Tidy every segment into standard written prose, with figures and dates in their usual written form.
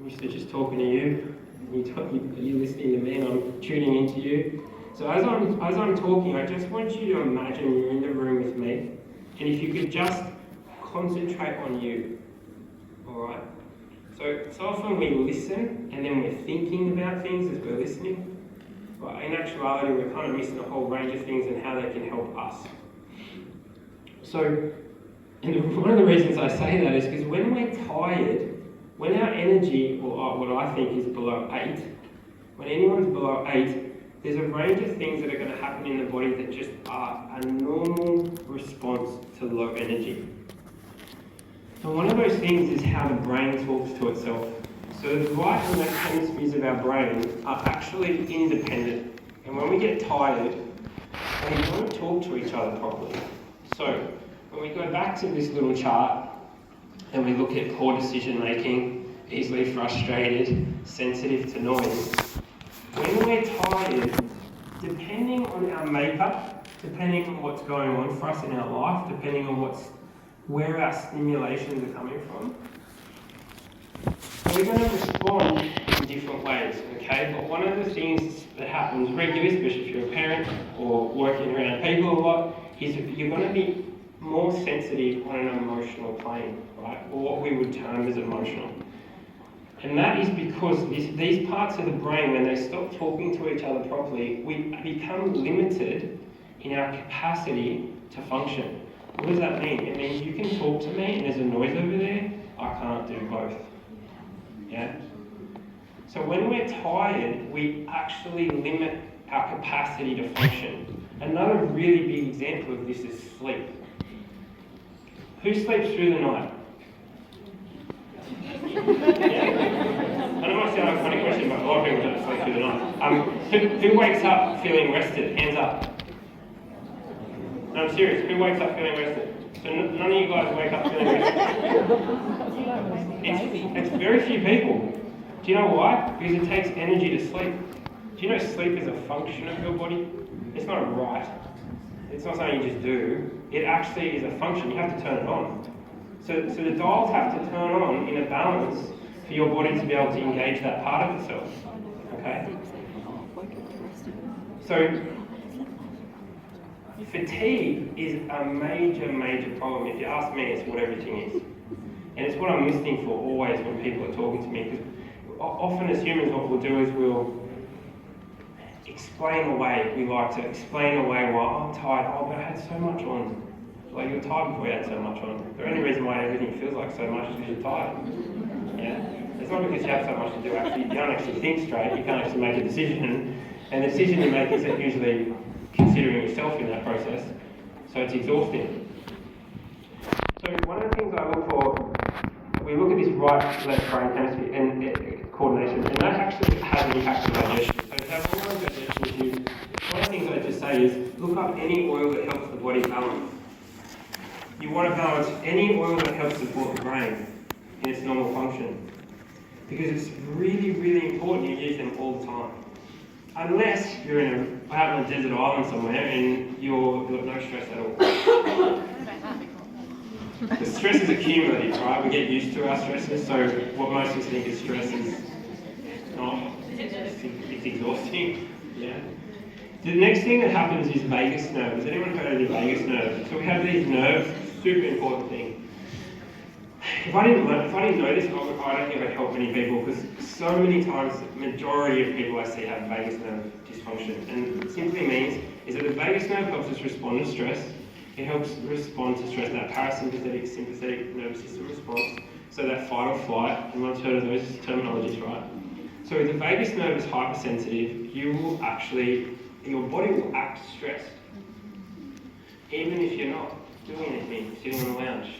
I'm used to just talking to you. You're listening to me, and I'm tuning into you. So as I'm talking, I just want you to imagine you're in the room with me, and if you could just concentrate on you. All right. So often we listen, and then we're thinking about things as we're listening. But in actuality, we're kind of missing a whole range of things and how they can help us. So, and one of the reasons I say that is because when we're tired, when our energy, or what I think is below 8, when anyone's below 8, there's a range of things that are going to happen in the body that just are a normal response to low energy. And one of those things is how the brain talks to itself. So the right and left hemispheres of our brain are actually independent. And when we get tired, we don't talk to each other properly. So when we go back to this little chart, and we look at poor decision making, easily frustrated, sensitive to noise. When we're tired, depending on our makeup, depending on what's going on for us in our life, depending on where our stimulations are coming from, we're going to respond in different ways, okay? But one of the things that happens regularly, especially if you're a parent or working around people a lot, is that you're going to be more sensitive on an emotional plane, right? Or what we would term as emotional. And that is because these parts of the brain, when they stop talking to each other properly, we become limited in our capacity to function. What does that mean? It means you can talk to me and there's a noise over there, I can't do both. Yeah? So when we're tired, we actually limit our capacity to function. Another really big example of this is sleep. Who sleeps through the night? Yeah? I know it might sound like a funny question, but a lot of people don't sleep through the night. Who wakes up feeling rested? Hands up. No, I'm serious. Who wakes up feeling rested? So none of you guys wake up feeling rested. It's very few people. Do you know why? Because it takes energy to sleep. Do you know sleep is a function of your body? It's not a right. It's not something you just do. It actually is a function. You have to turn it on. So the dials have to turn on in a balance for your body to be able to engage that part of itself. Okay? So fatigue is a major problem. If you ask me, it's what everything is. And it's what I'm listening for always when people are talking to me. Because often as humans, what we'll do is we'll explain away. We like to explain away why I'm tired. Oh, but I had so much on. Like, you're tired before you had so much on. The only reason why everything feels like so much is because you're tired. Yeah? It's not because you have so much to do. Actually, you can't actually think straight. You can't actually make a decision. And the decision you make isn't usually considering yourself in that process. So it's exhausting. So one of the things I look for, we look at this right-left brain hemisphere and coordination, and that actually has an impact on digestion. So to have all digestion issues, one of the things I just say is look up any oil that helps the body balance. You want to balance any oil that helps support the brain in its normal function. Because it's really important you use them all the time. Unless you're out on a desert island somewhere and you've got no stress at all. The stress is accumulative, right? We get used to our stresses, so what most of us think is stress is not, it's exhausting. Yeah. The next thing that happens is vagus nerve. Has anyone heard of the vagus nerve? So we have these nerves, super important thing. If I didn't know this, I don't think I'd help many people because so many times the majority of people I see have vagus nerve dysfunction. And it simply means is that the vagus nerve helps us respond to stress. It helps respond to stress, that parasympathetic, sympathetic nervous system response. So that fight or flight, everyone's heard of those terminologies, right? So if the vagus nerve is hypersensitive, your body will act stressed. Even if you're not doing anything, sitting on the lounge.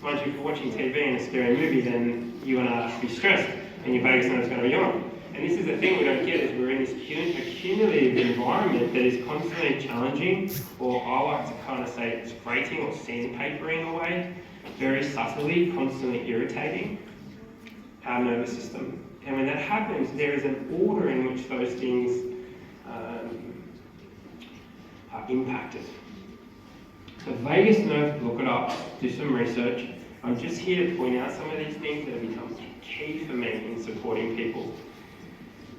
Mind you, if you're watching TV and a scary movie, then you're going to be stressed and your vagus nerve is going to be on. And this is the thing we don't get, is we're in this accumulative environment that is constantly challenging, or I like to kind of say it's grating or sandpapering away, very subtly, constantly irritating our nervous system. And when that happens, there is an order in which those things are impacted. So vagus nerve, look it up, do some research. I'm just here to point out some of these things that have become key for me supporting people.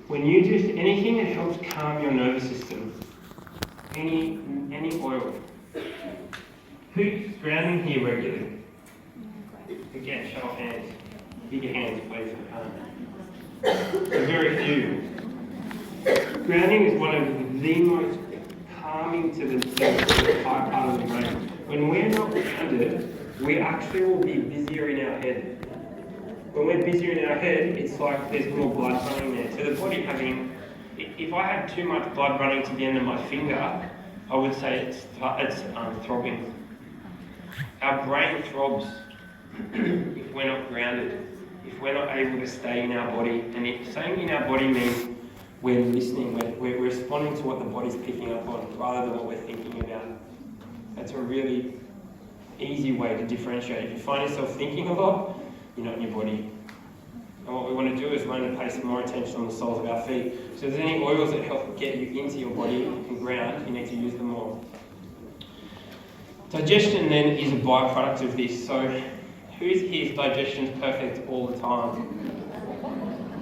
When you do anything that helps calm your nervous system, any oil. Who's grounding here regularly? Again, show of hands. Bigger hands, please. Very few. Grounding is one of the most calming to the high part of the brain. When we're not grounded, we actually will be busier in our head. When we're busier in our head, it's like there's more blood running there. So the body having, if I had too much blood running to the end of my finger, I would say it's throbbing. Our brain throbs if we're not grounded, if we're not able to stay in our body. And if staying in our body means we're listening, we're responding to what the body's picking up on rather than what we're thinking about. That's a really easy way to differentiate. If you find yourself thinking a lot, you're not in your body. And what we want to do is learn to pay some more attention on the soles of our feet. So if there's any oils that help get you into your body and ground, you need to use them more. Digestion then is a byproduct of this. So who's here's digestion's perfect all the time?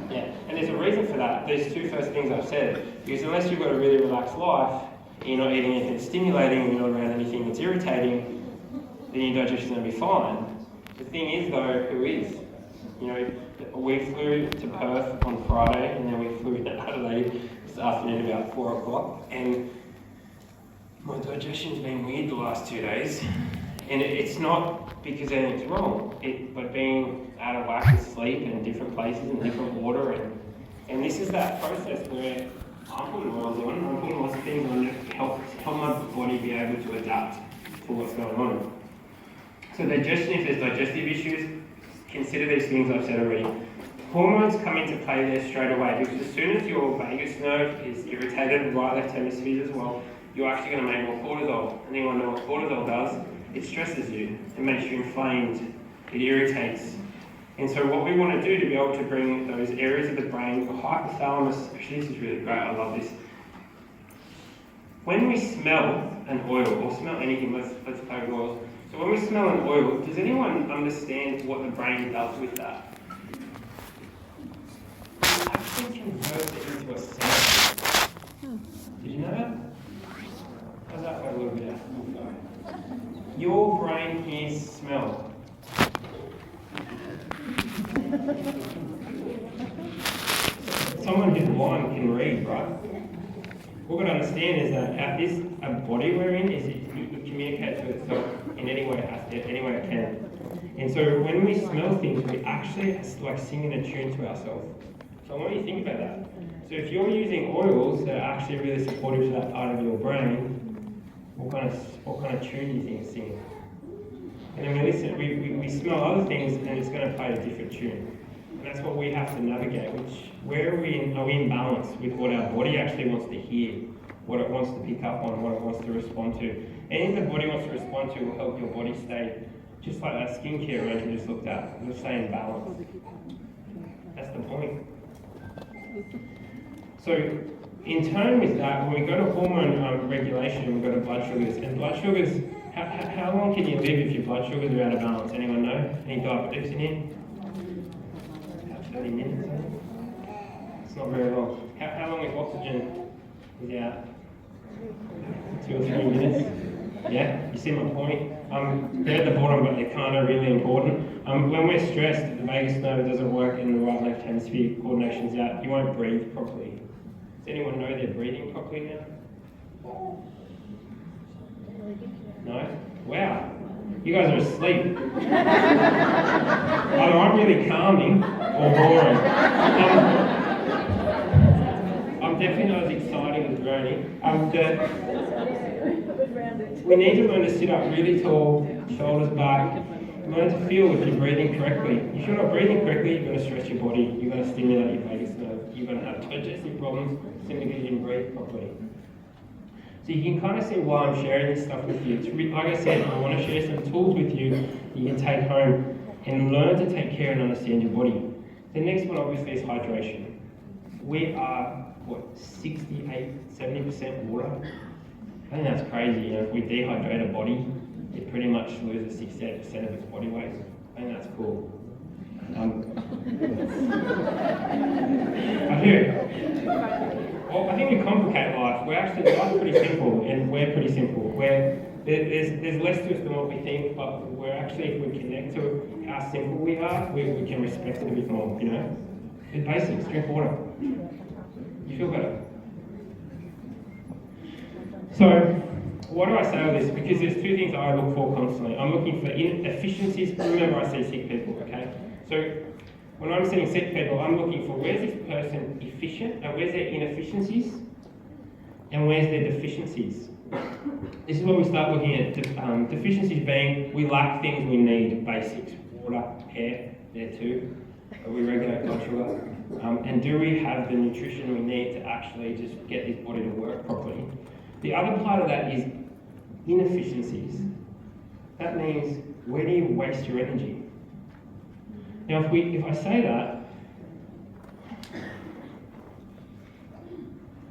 Yeah, and there's a reason for that. There's two first things I've said. Because unless you've got a really relaxed life, and you're not eating anything stimulating, and you're not around anything that's irritating, then your digestion's going to be fine. The thing is though, who is? You know, we flew to Perth on Friday, and then we flew to Adelaide this afternoon about 4 o'clock, and my digestion's been weird the last 2 days. And it's not because anything's wrong, but being out of whack with sleep and different places and different water, and this is that process where I'm putting oils on, I'm putting lots of things on to help my body be able to adapt to what's going on. So digestion, if there's digestive issues, consider these things I've said already. Hormones come into play there straight away, because as soon as your vagus nerve is irritated, right left hemisphere as well, you're actually going to make more cortisol. And anyone know what cortisol does? It stresses you, it makes you inflamed, it irritates. And so what we want to do to be able to bring those areas of the brain, the hypothalamus, actually this is really great, I love this. When we smell an oil, or smell anything, let's play with oils. So when we smell an oil, does anyone understand what the brain does with that? It actually converts it into a scent. Did you know that? How's that way a little bit out? Your brain hears smell. Someone who's blind can read, right? What we've got to understand is that this body we're in, is it communicates with itself in any way it can. And so when we smell things, we actually like singing a tune to ourselves. So I want you to think about that. So if you're using oils that are actually really supportive to that part of your brain, what kind of tune do you think it's singing? And then we listen, we smell other things, and it's going to play a different tune. And that's what we have to navigate, where are we in balance with what our body actually wants to hear, what it wants to pick up on, what it wants to respond to. Anything the body wants to respond to will help your body stay, just like that skincare range we just looked at, it'll stay in balance. That's the point. So in turn with that, when we go to hormone regulation, we go to blood sugars. And blood sugars, how long can you live if your blood sugars are out of balance? Anyone know? Any diabetics in here? About 30 minutes, I think. It's not very long. How long if oxygen is out? 2 or 3 minutes? Yeah, you see my point? They're at the bottom, but they're kind of really important. When we're stressed, the vagus nerve doesn't work and the right left hemisphere coordination's out. You won't breathe properly. Does anyone know they're breathing properly now? No? Wow. You guys are asleep. Either I'm really calming or boring. I'm definitely not as exciting as Ronnie. We need to learn to sit up really tall, shoulders back, learn to feel if you're breathing correctly. If you're not breathing correctly, you're going to stress your body, you're going to stimulate your vagus nerve, you're going to have digestive problems simply because you didn't breathe properly. So you can kind of see why I'm sharing this stuff with you. Like I said, I want to share some tools with you you can take home and learn to take care and understand your body. The next one obviously is hydration. We are, 68, 70% water? I think that's crazy. You know, if we dehydrate a body, it pretty much loses 68% of its body weight. I think that's cool. There's less to us than what we think, but we're actually, if we connect to how simple we are, we can respect it a bit more, you know? It's basics, drink water. You feel better. So, why do I say all this? Because there's two things I look for constantly. I'm looking for inefficiencies. Remember, I see sick people, okay? So, when I'm seeing sick people, I'm looking for where's this person efficient, and where's their inefficiencies, and where's their deficiencies. This is when we start looking at deficiencies being we lack things we need, basics, water, air, there too. We regulate blood sugar. And do we have the nutrition we need to actually just get this body to work properly? The other part of that is inefficiencies. That means where do you waste your energy? Now, if I say that,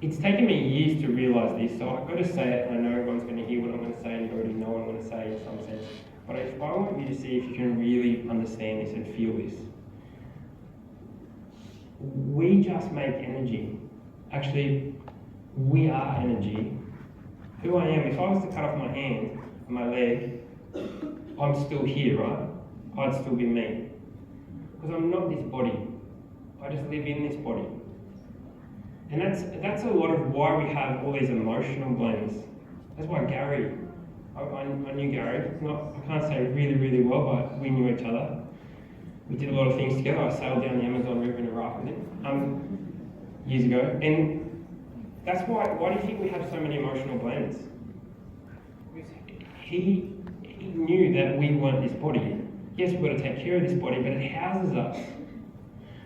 it's taken me years to realise this, so I've got to say it, and I know everyone's going to hear what I'm going to say, and you already know what I'm going to say in some sense. But I want you to see if you can really understand this and feel this. We just make energy. Actually, we are energy. Who I am, if I was to cut off my hand and my leg, I'm still here, right? I'd still be me. Because I'm not this body. I just live in this body. And that's a lot of why we have all these emotional blends. That's why Gary, I knew Gary, I can't say really, really well, but we knew each other. We did a lot of things together. I sailed down the Amazon River in a raft with him years ago. And that's why do you think we have so many emotional blends? Because he knew that we weren't this body. Yes, we've got to take care of this body, but it houses us.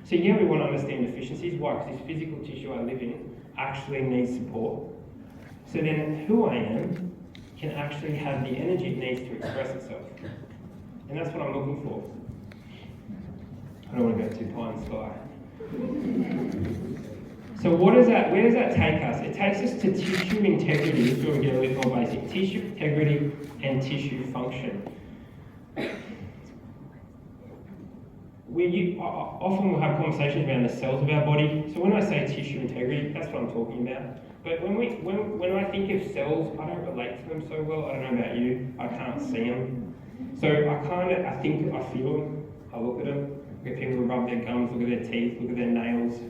So yeah, we want to understand deficiencies. Why? Because this physical tissue I live in actually needs support. So then who I am can actually have the energy it needs to express itself. And that's what I'm looking for. I don't want to go too pie in the sky. So where does that take us? It takes us to tissue integrity. This is where we get a little more basic. Tissue integrity and tissue function. Often we'll have conversations around the cells of our body. So when I say tissue integrity, that's what I'm talking about. But when I think of cells, I don't relate to them so well. I don't know about you. I can't see them. So I think I feel them. I look at them. I get people who rub their gums, look at their teeth, look at their nails.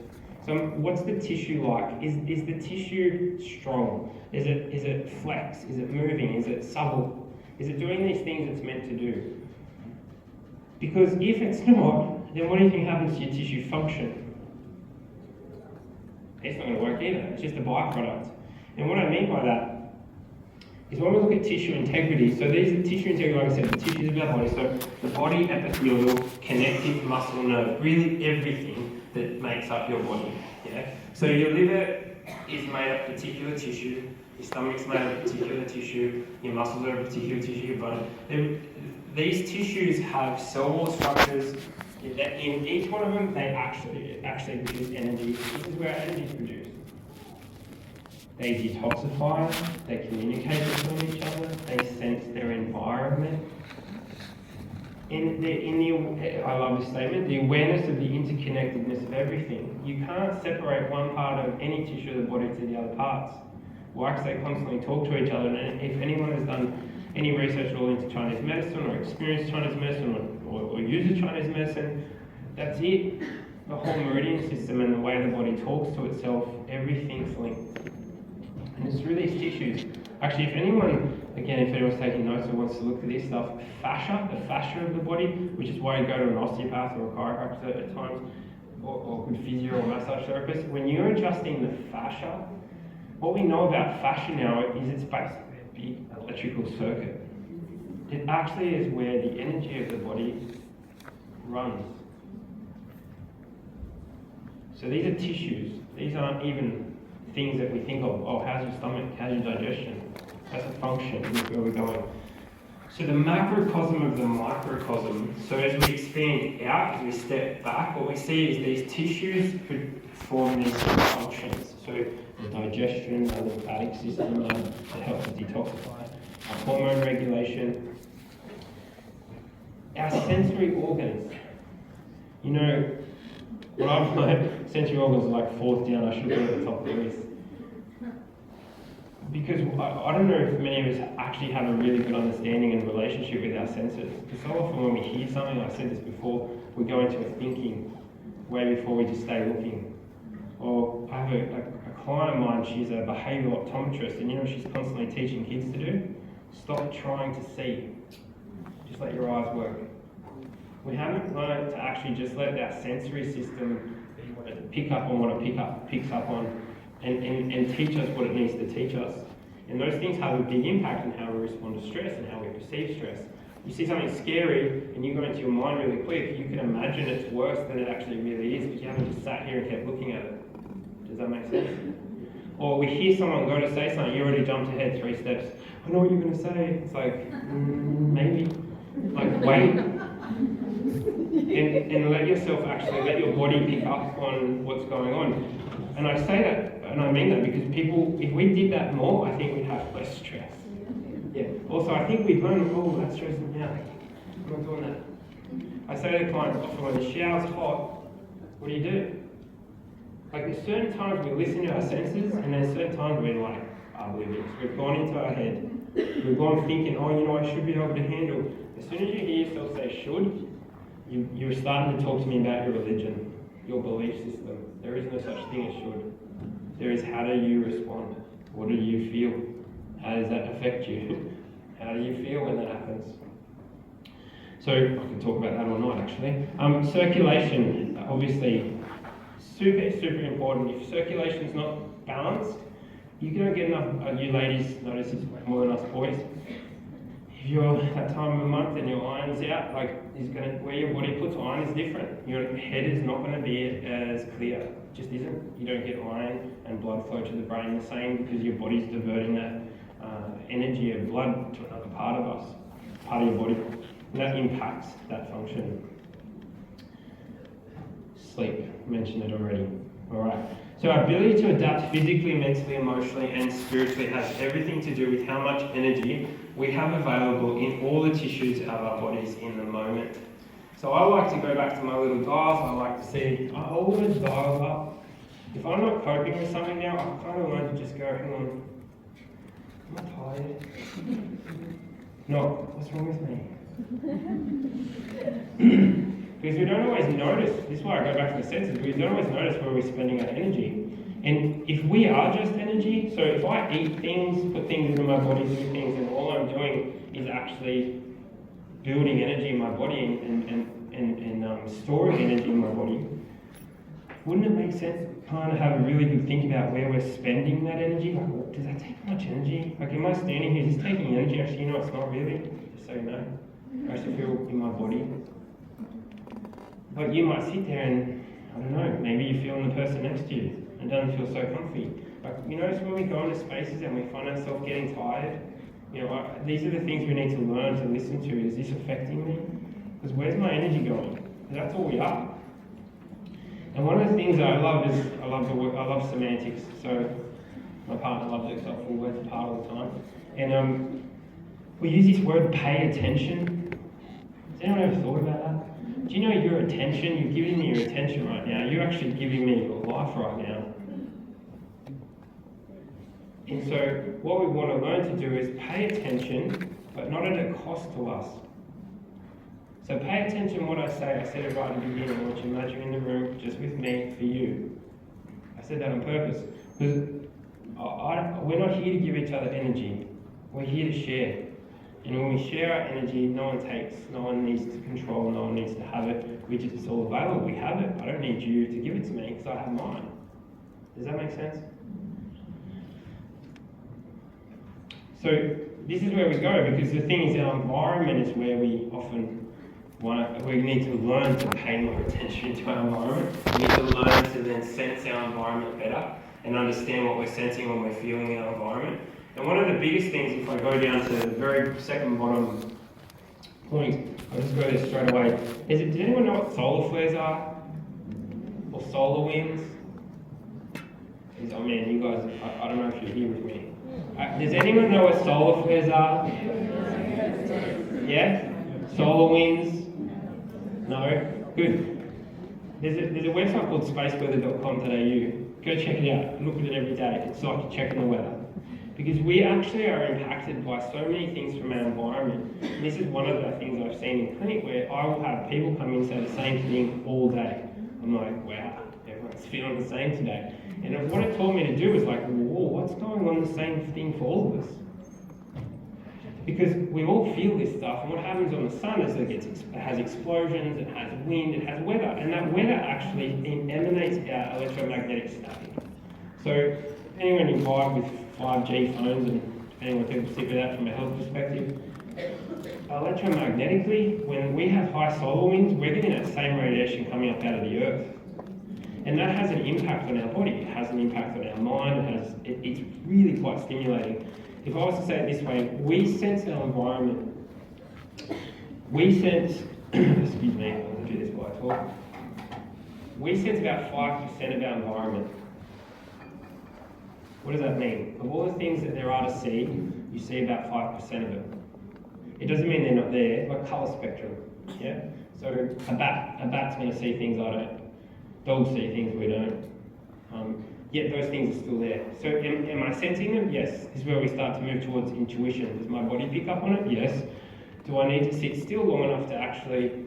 So what's the tissue like? Is the tissue strong? Is it flex? Is it moving? Is it supple? Is it doing these things it's meant to do? Because if it's not, then what do you think happens to your tissue function? It's not going to work either. It's just a byproduct. And what I mean by that is when we look at tissue integrity, so these are tissue integrity, like I said, the tissues of our body, so the body, epithelial, connective, muscle, nerve, really everything that makes up your body. Yeah? So your liver is made of particular tissue, your stomach's made of particular tissue, your muscles are a particular tissue, your bone. These tissues have cell wall structures. In each one of them, they actually produce energy. This is where energy is produced. They detoxify, they communicate between each other, they sense their environment. I love this statement, the awareness of the interconnectedness of everything. You can't separate one part of any tissue of the body to the other parts. Why? Because they constantly talk to each other, and if anyone has done any research at all into Chinese medicine or experienced Chinese medicine or uses Chinese medicine, that's it. The whole meridian system and the way the body talks to itself, everything's linked. And it's through these tissues. Actually, if anyone's taking notes or wants to look at this stuff, the fascia of the body, which is why you go to an osteopath or a chiropractor at times, or good physio or massage therapist, when you're adjusting the fascia, what we know about fascia now is it's basically a big electrical circuit. It actually is where the energy of the body runs. So these are tissues. These aren't even things that we think of. Oh, how's your stomach? How's your digestion? That's a function. Look where we're going. So the macrocosm of the microcosm. So as we expand out, as we step back, what we see is these tissues form these functions. So the digestion, the lymphatic system that helps us detoxify, our hormone regulation, our sensory organs. You know, what I've learned, sensory organs are like fourth down. I should be at the top of the list. because I don't know if many of us actually have a really good understanding and relationship with our senses. Because so often when we hear something, I said this before, we go into a thinking way before we just stay looking. Or I have a client of mine, she's a behavioural optometrist, and you know what she's constantly teaching kids to do? Stop trying to see. Just let your eyes work. We haven't learned to actually just let our sensory system pick up on what it picks up on and teach us what it needs to teach us. And those things have a big impact on how we respond to stress and how we perceive stress. You see something scary and you go into your mind really quick, you can imagine it's worse than it actually really is, but you haven't just sat here and kept looking at it. Does that make sense? Or we hear someone go to say something, you already jumped ahead 3 steps. I know what you're going to say. It's like, maybe. Like, wait. And let yourself actually, let your body pick up on what's going on. And I say that, and I mean that, because people, if we did that more, I think we'd have less stress. Yeah. Also, I think we'd learn, oh, that's stressing me out. I'm not doing that. I say to clients often, when the shower's hot, what do? Like, there's certain times we listen to our senses, and there's certain times we're like, oblivious. We've gone into our head. We've gone thinking, oh, you know, I should be able to handle. As soon as you hear yourself say should, you're starting to talk to me about your religion, your belief system. There is no such thing as should. There is how do you respond? What do you feel? How does that affect you? How do you feel when that happens? So I can talk about that all night actually. Circulation, obviously, super important. If circulation's not balanced, you don't get enough, you ladies notice this more than us boys. If you're that time of the month and your iron's out, like where your body puts iron is different. Your head is not going to be as clear. It just isn't. You don't get iron and blood flow to the brain the same because your body's diverting that energy of blood to another part of us, part of your body. And that impacts that function. Sleep, mentioned it already. Alright. So our ability to adapt physically, mentally, emotionally, and spiritually has everything to do with how much energy we have available in all the tissues of our bodies in the moment. So I like to go back to my little dials. I like to see, I always dial up. If I'm not coping with something now, I kind of learn to just go, hang on, am I tired? No, what's wrong with me? Because we don't always notice, this is why I go back to the senses, we don't always notice where we're spending our energy. And if we are just energy, so if I eat things, put things into my body, do things, and all I'm doing is actually building energy in my body and storing energy in my body, wouldn't it make sense to kind of have a really good think about where we're spending that energy? Like, does that take much energy? Like, am I standing here, is this taking energy? Actually, you know, it's not really, just so you know. I actually feel in my body. But you might sit there and, I don't know, maybe you're feeling the person next to you and doesn't feel so comfy. Like, you notice when we go into spaces and we find ourselves getting tired, you know, these are the things we need to learn to listen to. Is this affecting me? Because where's my energy going? Because that's all we are. And one of the things that I love is, I love semantics. So my partner loves it, so I full words apart all the time. And we use this word, pay attention. Has anyone ever thought about that? Do you know your attention, you're giving me your attention right now, you're actually giving me your life right now. And so what we want to learn to do is pay attention, but not at a cost to us. So pay attention to what I say. I said it right at the beginning. I want you to imagine in the room just with me for you. I said that on purpose. Because we're not here to give each other energy. We're here to share. And when we share our energy, no one takes, no one needs to control, no one needs to have it. It's all available. We have it. I don't need you to give it to me because I have mine. Does that make sense? So this is where we go, because the thing is, our environment is where we often we need to learn to pay more attention to our environment. We need to learn to then sense our environment better and understand what we're sensing when we're feeling in our environment. And one of the biggest things, if I go down to the very second bottom point, I'll just go there straight away. Does anyone know what solar flares are? Or solar winds? Oh man, you guys, I don't know if you're here with me. Does anyone know what solar flares are? Yeah? Solar winds? No? Good. There's a website called spaceweather.com.au. Go check it out. Look at it every day. It's like you're checking the weather. Because we actually are impacted by so many things from our environment. And this is one of the things I've seen in clinic where I will have people come in and say the same thing all day. I'm like, wow, everyone's feeling the same today. And what it taught me to do was like, whoa, what's going on the same thing for all of us? Because we all feel this stuff, and what happens on the sun is it has explosions, it has wind, it has weather, and that weather actually emanates our electromagnetic static. So depending on you vibe with 5G phones, and depending on what people stick with that from a health perspective, electromagnetically, when we have high solar winds, we're getting that same radiation coming up out of the earth. And that has an impact on our body, it has an impact on our mind, it's really quite stimulating. If I was to say it this way, we sense our environment. We sense, excuse me, I'll do this while I talk. We sense about 5% of our environment. What does that mean? Of all the things that there are to see, you see about 5% of it. It doesn't mean they're not there, like colour spectrum, yeah? So a bat's going to see things I don't. Dogs see things we don't. Yet those things are still there. So am I sensing them? Yes. This is where we start to move towards intuition. Does my body pick up on it? Yes. Do I need to sit still long enough to actually,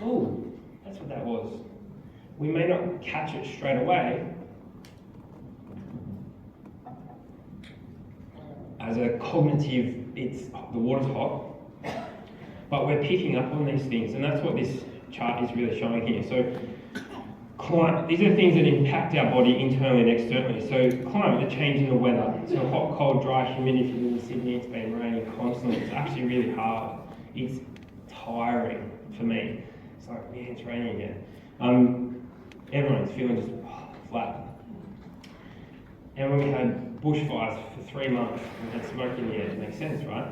oh, that's what that was. We may not catch it straight away as a cognitive, the water's hot, but we're picking up on these things, and that's what this chart is really showing here. So these are things that impact our body internally and externally. So climate, the change in the weather. So hot, cold, dry, humid. If you live in Sydney, it's been raining constantly. It's actually really hard. It's tiring for me. It's like, yeah, it's raining again. Everyone's feeling just flat. And when we had bushfires for 3 months, we had smoke in the air. It makes sense, right?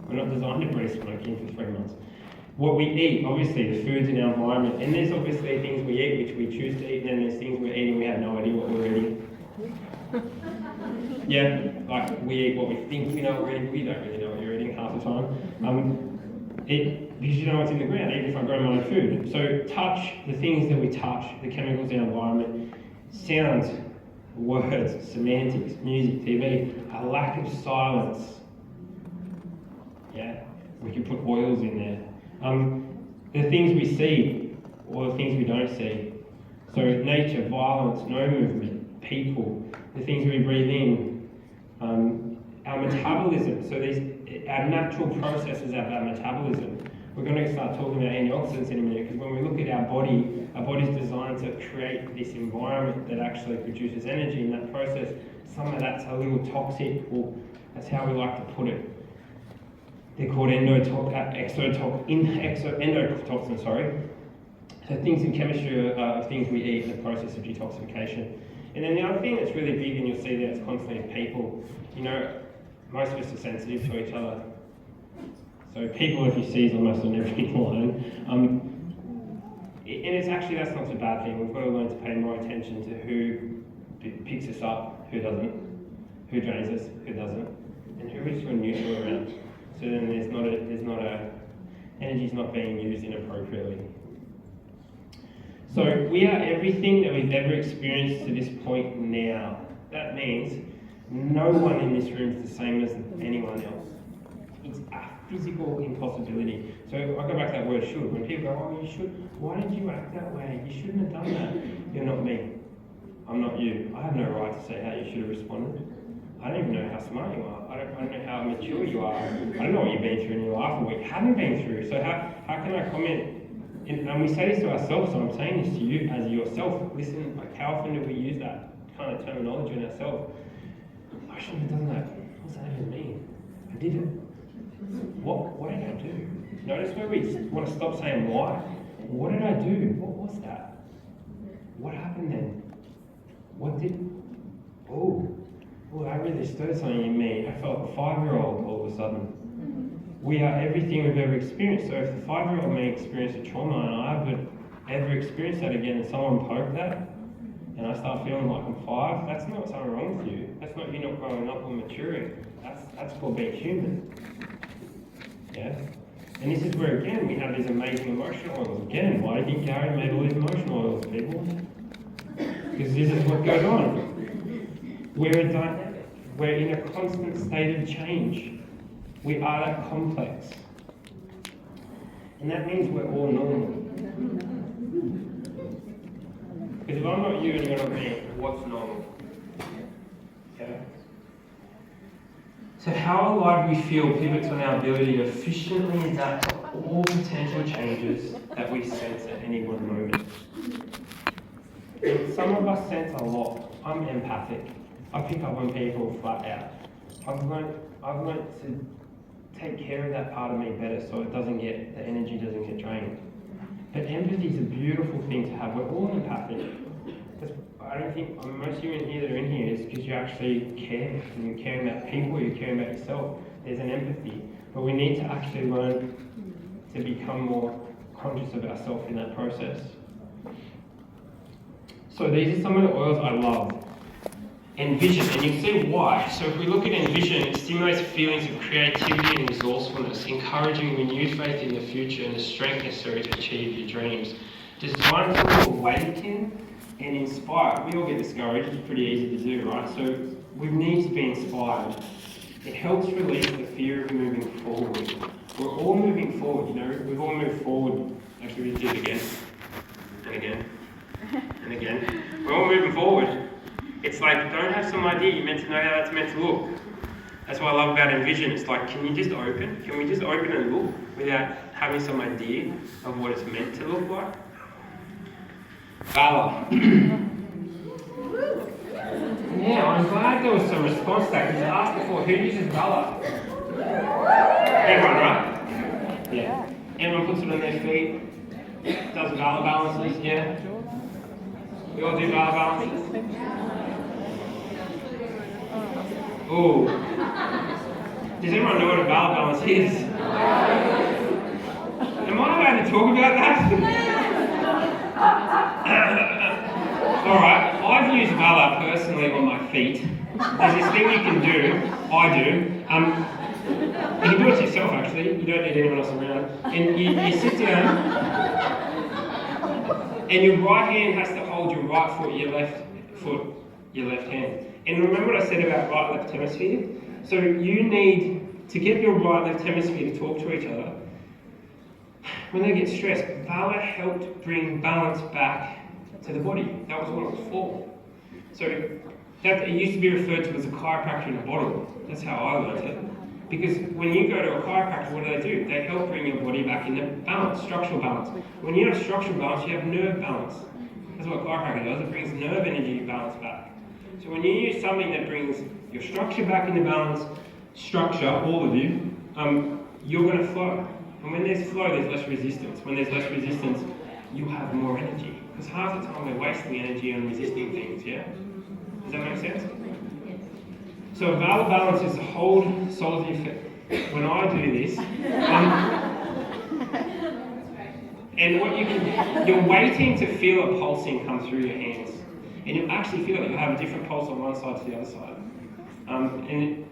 We're not designed to breathe smoke in for 3 months. What we eat, obviously, the foods in our environment, and there's obviously things we eat which we choose to eat, and then there's things we're eating we have no idea what we're eating. Yeah, like we eat what we think we know we're eating, we don't really know what you're eating half the time. Because you know what's in the ground, even if I grow my own food. So touch, the things that we touch, the chemicals in our environment, sounds, words, semantics, music, TV, a lack of silence. Yeah, we can put oils in there. The things we see or the things we don't see. So nature, violence, no movement, people, the things we breathe in, our metabolism. So our natural processes of our metabolism. We're going to start talking about antioxidants in a minute, because when we look at our body's designed to create this environment that actually produces energy in that process. Some of that's a little toxic, or that's how we like to put it. They're called endotoxins, sorry. So things in chemistry are things we eat in the process of detoxification. And then the other thing that's really big, and you'll see that it's constantly people, you know, most of us are sensitive to each other. So people, if you see, is almost on every line. And it's actually, that's not a bad thing. We've got to learn to pay more attention to who picks us up, who doesn't, who drains us, who doesn't, and who is neutral around. So then energy's not being used inappropriately. So we are everything that we've ever experienced to this point now. That means no one in this room is the same as anyone else. It's a physical impossibility. So I go back to that word should. When people go, oh, you should, why did you act that way? You shouldn't have done that. You're not me. I'm not you. I have no right to say how you should have responded. I don't even know how smart you are. I don't know how mature you are. I don't know what you've been through in your life or what you haven't been through. So how can I comment? And we say this to ourselves, so I'm saying this to you as yourself. Listen, like how often do we use that kind of terminology in ourselves? I shouldn't have done that. What does that even mean? I did it. What did I do? Notice where we want to stop saying why. What did I do? What was that? What happened then? Oh, that really stirred something in me. I felt like a 5-year-old all of a sudden. We are everything we've ever experienced. So if the 5-year-old may experience a trauma and I haven't ever experienced that again, and someone poked that, and I start feeling like I'm 5, that's not something wrong with you. That's not you not growing up or maturing. That's called being human. Yeah? And this is where, again, we have these amazing emotional oils. Again, why do you think Gary made all these emotional oils, people? Because this is what goes on. We're a dynamic. We're in a constant state of change. We are that complex. And that means we're all normal. Because if I'm not you and you're not me, what's normal? Okay? So how alive we feel pivots on our ability to efficiently adapt to all potential changes that we sense at any one moment. And some of us sense a lot. I'm empathic. I pick up on people flat out. I've learned to take care of that part of me better so the energy doesn't get drained. But empathy is a beautiful thing to have. We're all empathic. I don't think most of you in here that are in here is because you actually care, and you're caring about people, you're caring about yourself. There's an empathy. But we need to actually learn to become more conscious of ourselves in that process. So these are some of the oils I love. Envision, and you can see why. So if we look at envision, it stimulates feelings of creativity and resourcefulness, encouraging renewed faith in the future and the strength necessary to achieve your dreams. Designed to awaken and inspire. We all get discouraged, it's pretty easy to do, right? So we need to be inspired. It helps release the fear of moving forward. We're all moving forward, we've all moved forward. Actually, we did it again, and again, and again. We're all moving forward. It's like, don't have some idea, you're meant to know how that's meant to look. That's what I love about Envision. It's like, can we just open and look without having some idea of what it's meant to look like? Valor. Yeah, I'm glad there was some response to that, because I asked before, who uses Valor? Everyone, right? Yeah. Everyone puts it on their feet, does Valor balances, yeah? We all do Valor balances? Ooh. Does everyone know what a Valor balance is? Am I allowed to talk about that? Alright, I've used Valor personally on my feet. There's this thing you can do, I do. You can do it yourself actually, you don't need anyone else around. And you sit down, and your right hand has to hold your right foot, your left hand. And remember what I said about right-left hemisphere? So you need to get your right-left hemisphere to talk to each other. When they get stressed, Valor helped bring balance back to the body. That was what it was for. So it used to be referred to as a chiropractor in a bottle. That's how I learned it. Because when you go to a chiropractor, what do? They help bring your body back into balance, structural balance. When you have structural balance, you have nerve balance. That's what chiropractor does. It brings nerve energy balance back. So when you use something that brings your structure back into balance, all of you, you're going to flow. And when there's flow, there's less resistance. When there's less resistance, you have more energy. Because half the time we're wasting energy on resisting things, yeah? Does that make sense? So Valor balance is to hold solidly fit. When I do this, and what you're waiting to feel a pulsing come through your hands. And you actually feel like you have a different pulse on one side to the other side. And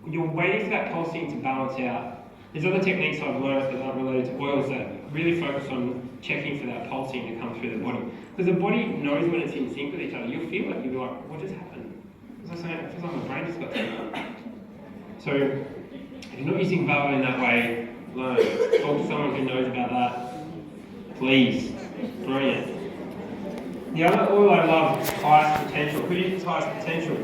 you're waiting for that pulsing to balance out. There's other techniques I've learned that aren't related to oils that really focus on checking for that pulsing to come through the body. Because the body knows when it's in sync with each other. You'll feel it, you'll be like, what just happened? As I say, it feels like my brain just got turned on. So, if you're not using Valor in that way, learn. Talk to someone who knows about that. Please. Brilliant. The other oil I love is highest potential. Who uses highest potential?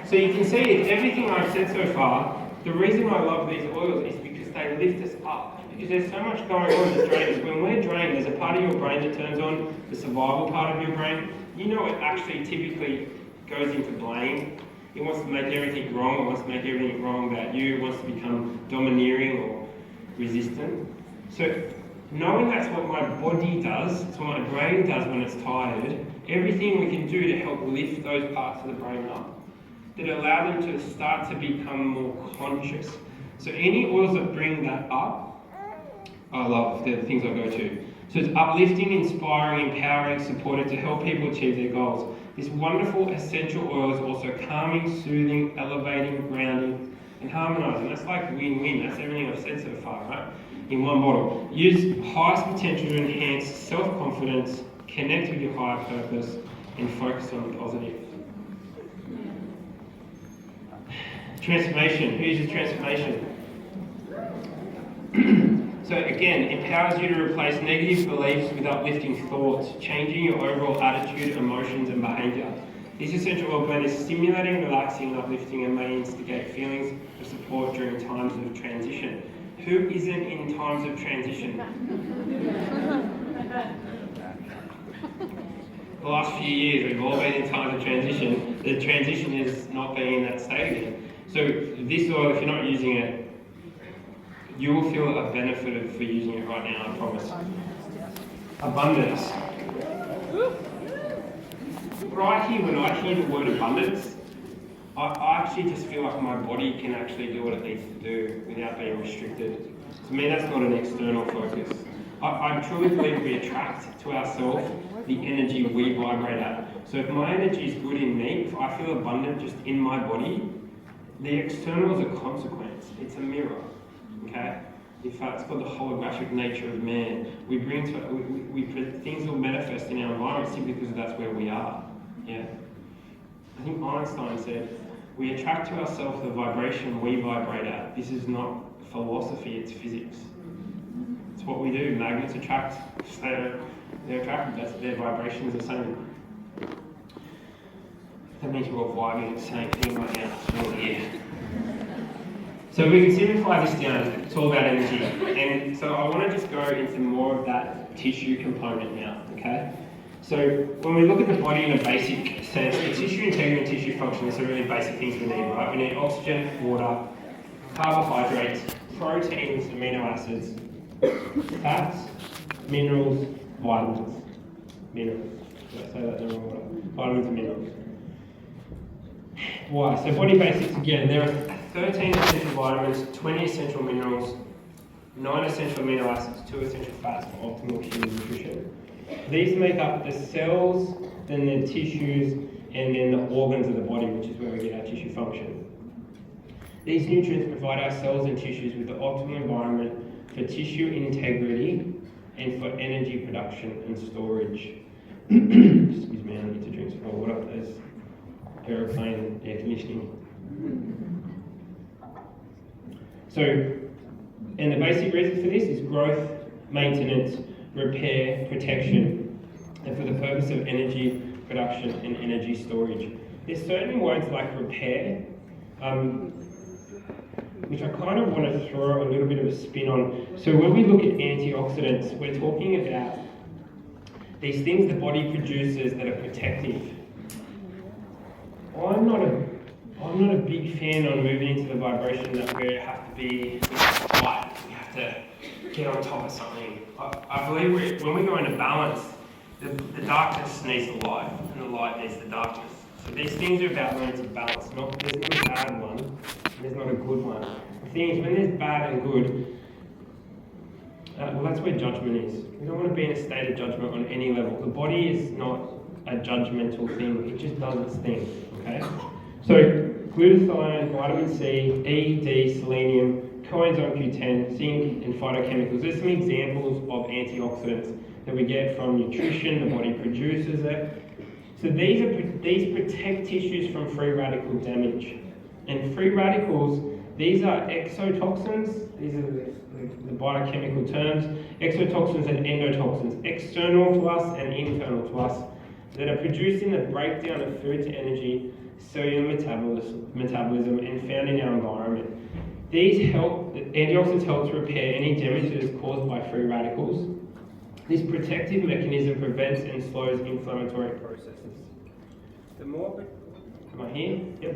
So you can see everything I've said so far, the reason I love these oils is because they lift us up. Because there's so much going on that's drained us. When we're drained, there's a part of your brain that turns on, the survival part of your brain. You know it actually typically goes into blame. It wants to make everything wrong, it wants to make everything wrong about you, it wants to become domineering or resistant. So knowing that's what my body does, it's what my brain does when it's tired, everything we can do to help lift those parts of the brain up, that allow them to start to become more conscious. So any oils that bring that up, I love. They're the things I go to. So it's uplifting, inspiring, empowering, supportive to help people achieve their goals. This wonderful essential oil is also calming, soothing, elevating, grounding, and harmonizing. That's like win-win. That's everything I've said so far, right? In one bottle. Use highest potential to enhance self-confidence, connect with your higher purpose, and focus on the positive. Transformation. Who uses transformation? So again, empowers you to replace negative beliefs with uplifting thoughts, changing your overall attitude, emotions, and behaviour. This essential oil blend is stimulating, relaxing, and uplifting, and may instigate feelings of support during times of transition. Who isn't in times of transition? The last few years, we've all been in times of transition. The transition is not being in that state again. So this oil, if you're not using it, you will feel a benefit for using it right now, I promise. Abundance. Right here, when I hear the word abundance, I actually just feel like my body can actually do what it needs to do without being restricted. To me, that's not an external focus. I truly believe we attract to ourselves the energy we vibrate at. So if my energy is good in me, if I feel abundant just in my body, the external is a consequence. It's a mirror. Okay? In fact, it's called the holographic nature of man. Things will manifest in our environment simply because that's where we are. Yeah. I think Einstein said, we attract to ourselves the vibration we vibrate at. This is not philosophy, it's physics. It's what we do. Magnets attract, they're attracted, that's their vibrations are the same. That means we're all vibing at the same thing right now. So, yeah. So we can simplify this down. It's all about energy. And so I want to just go into more of that tissue component now, okay? So when we look at the body in a basic sense, the tissue integrity and tissue function is the really basic things we need, right? We need oxygen, water, carbohydrates, proteins, amino acids, fats, minerals, vitamins. Minerals. Did I say that in the wrong order? Vitamins and minerals. Why? So body basics again, there are 13 essential vitamins, 20 essential minerals, 9 essential amino acids, 2 essential fats for optimal human nutrition. These make up the cells, then the tissues, and then the organs of the body, which is where we get our tissue function. These nutrients provide our cells and tissues with the optimal environment for tissue integrity and for energy production and storage. Excuse me, I need to drink some more water. There's aeroplane air conditioning. So, and the basic reason for this is growth, maintenance, repair, protection, and for the purpose of energy production and energy storage. There's certain words like repair, which I kind of want to throw a little bit of a spin on. So when we look at antioxidants, we're talking about these things the body produces that are protective. I'm not a big fan on moving into the vibration that we have to be light. We have to get on top of something. I believe when we go into balance, the darkness needs the light, and the light needs the darkness. So these things are about learning to balance. There's not a bad one, and there's not a good one. The thing is, when there's bad and good, well, that's where judgment is. We don't want to be in a state of judgment on any level. The body is not a judgmental thing. It just does its thing. Okay? So glutathione, vitamin C, E, D, selenium, coenzyme Q10, zinc, and phytochemicals. There's some examples of antioxidants that we get from nutrition. The body produces it. So these protect tissues from free radical damage. And free radicals, these are exotoxins. These are the biochemical terms. Exotoxins and endotoxins, external to us and internal to us, that are produced in the breakdown of food to energy, cellular metabolism, and found in our environment. Antioxidants help to repair any damage that is caused by free radicals. This protective mechanism prevents and slows inflammatory processes. Am I here? Yep.